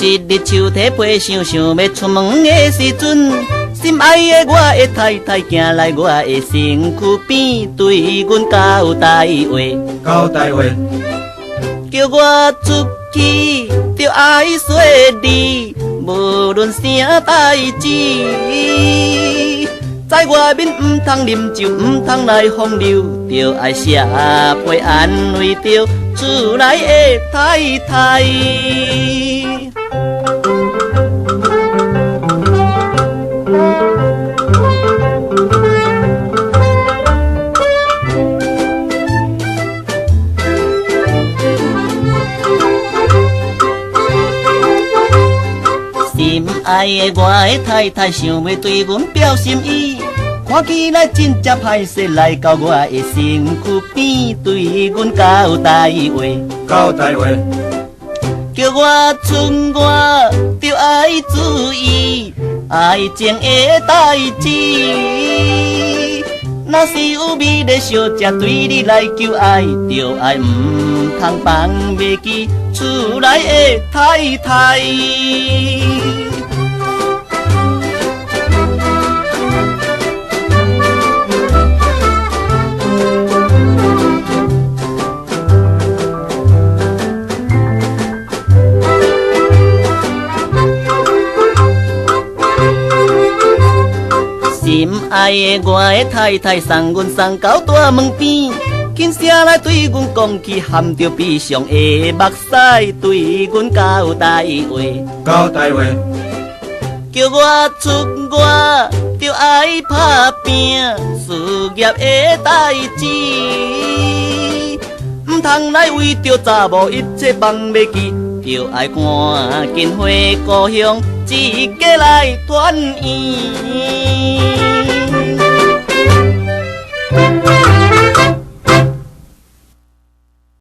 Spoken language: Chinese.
一日树体皮想想要出门的时阵，心爱的我的太太行来我的身躯边，对阮交代话，交代话，叫我出去就爱说你，无论啥代志，在外面唔通啉酒，唔通来风流，就爱写批安慰着厝内的太太。心爱的我的太太想要对阮表心意，看起来真正歹势，来到我的身躯边，对阮交代话，交代话，叫我出外就爱注意爱情的代志。若是有美丽小姐对你来求爱，就爱唔通放袂记厝内的太太。心爱的我的太太送阮送到大门边，轻声来对阮讲起，含着悲伤的目屎，对阮交代话，交代话，叫我出外就爱打拼事业的代志，唔通来为着查某一切放袂记，就爱赶紧回故乡，自家来团圆。